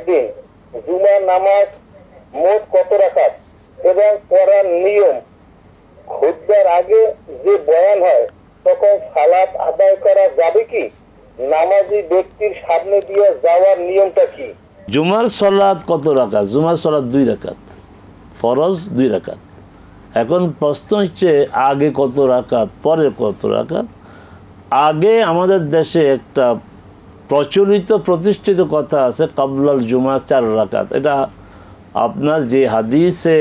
একদিন জুমার নামাজ মোট কত রাকাত এবং পড়ার নিয়ম, খুতবার আগে যে বয়ান হয় তখন সালাত আদায় করা যাবে কি, নামাজি ব্যক্তির সামনে দিয়ে যাওয়ার নিয়মটা কি? জুমার সালাত কত রাকাত? জুমার সালাত 2 রাকাত, ফরজ 2 রাকাত। এখন প্রশ্ন হচ্ছে আগে কত রাকাত, পরে কত রাকাত। আগে আমাদের দেশে একটা প্রচলিত প্রতিষ্ঠিত কথা আছে, কাবলাল জুমা 4 রাকাত। এটা আপনার যে হাদিসে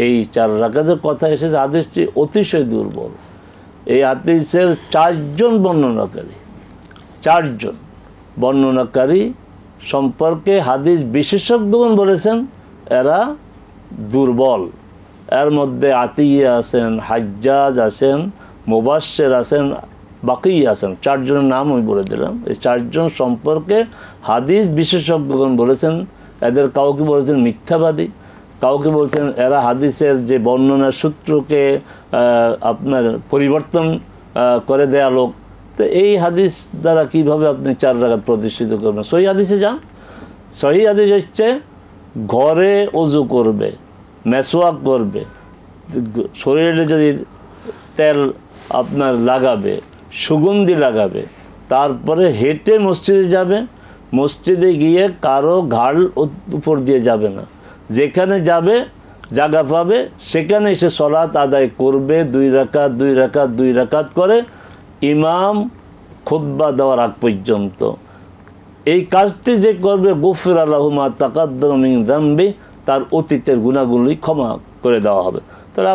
এই 4 রাকাতের কথা এসেছে, হাদিসটি অতিশয় দুর্বল। এই হাদিসের 4 জন বর্ণনাকারী, 4 জন বর্ণনাকারী সম্পর্কে হাদিস বিশেষজ্ঞগণ বলেছেন এরা দুর্বল। এর মধ্যে আতিয়া আছেন, হাজ্জাজ আছেন, মুবাশশির আছেন, বাকি আছেন। 4 জনের নাম আমি বলে দিলাম। এই 4 জন সম্পর্কে হাদিস বিশেষজ্ঞগণ বলেছেন এদের কাউকে বলেছেন মিথ্যাবাদী, কাউকে বলছেন এরা হাদিসের যে বর্ণনার সূত্রকে আপনার পরিবর্তন করে দেয়া লোক। তো এই হাদিস দ্বারা কীভাবে আপনি 4 রাকাত প্রতিষ্ঠিত করবেন? সহি হাদিসে যান। সহি হাদিস হচ্ছে ঘরে ওযু করবে, মেসওয়াক করবে, শরীরে যদি তেল আপনার লাগাবে, সুগন্ধি লাগাবে, তারপরে হেঁটে মসজিদে যাবে। মসজিদে গিয়ে কারো ঘাড় উপর দিয়ে যাবে না, যেখানে যাবে জায়গা পাবে সেখানে এসে সালাত আদায় করবে 2 রাকাত 2 রাকাত 2 রাকাত করে ইমাম খুতবা দেওয়ার আগ পর্যন্ত। এই কাজটি যে করবে গুফিরা লাহু মা তাকাদ্দামা মিন যামবি, তার অতীতের গুনাহগুলি ক্ষমা করে দেওয়া হবে। তাহলে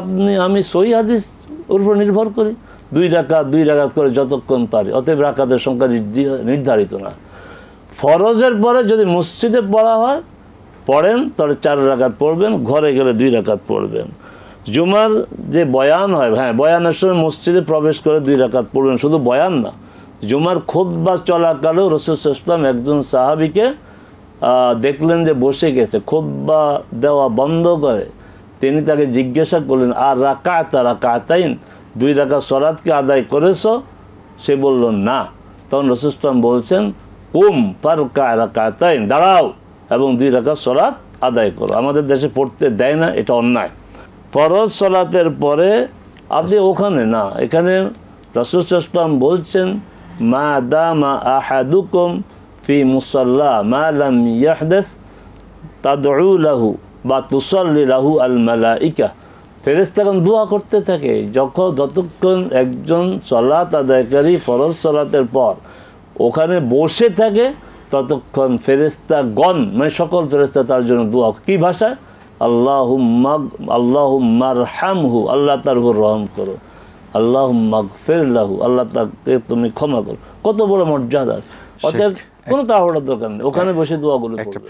আমি সহি হাদিস ওর উপর নির্ভর করি, 2 রাকাত 2 রাকাত করে যতক্ষণ পারি। অতএব রাকাতের সংখ্যা নির্ধারিত না। ফরজের পরে যদি মসজিদে পড়া হয় পড়েন তাহলে 4 রাকাত পড়বেন, ঘরে গেলে 2 রাকাত পড়বেন। জুমার যে বয়ান হয়, হ্যাঁ বয়ানের সময় মসজিদে প্রবেশ করে 2 রাকাত পড়বেন। শুধু বয়ান না, জুমার খুতবা চলাকালেও রাসূল সাল্লাল্লাহু আলাইহি ওয়াসাল্লাম একজন সাহাবীকে দেখলেন যে বসে গেছে, খুতবা দেওয়া বন্ধ করে। তিনি তাকে জিজ্ঞাসা করলেন, আর রাকাতাইন, 2 রাকাত সালাতকে আদায় করেছো? সে বলল না। তখন রাসূল সাল্লাল্লাহু আলাইহি ওয়াসাল্লাম বলছেন, কুম ফারকা রাকাতাইন, দাঁড়াও এবং 2 রাকাত সালাত আদায় করো। আমাদের দেশে পড়তে দেয় না, এটা অন্যায়। ফরজ সালাতের পরে আপনি ওখানে না, এখানে রাসূল সাল্লাল্লাহু আলাইহি ওয়াসাল্লাম বলছেন, মা দামা আহাদুকুম ফি মুসাল্লা মা লাম ইয়াহদাস তাদউ লাহু বা তুসাল্লি লাহু আল মালাইকা। ফেরেশতাগণ দোয়া করতে থাকে যতক্ষণ একজন সালাত আদায়কারী ফরজ সালাতের পর ওখানে বসে থাকে, ততক্ষণ ফেরেশতাগণ মানে সকল ফেরেশতা তার জন্য দোয়া। কি ভাষায়? আল্লাহুম্মা আরহামহু, আল্লাহ তার উপর রহম করো, আল্লাহুম্মা গফির লাহু, আল্লাহ তাকে তুমি ক্ষমা করো। কত বড় মর্যাদা! অতএব কোনো তাড়াহুড়োর দরকার নেই, ওখানে বসে দোয়াগুলো করবে।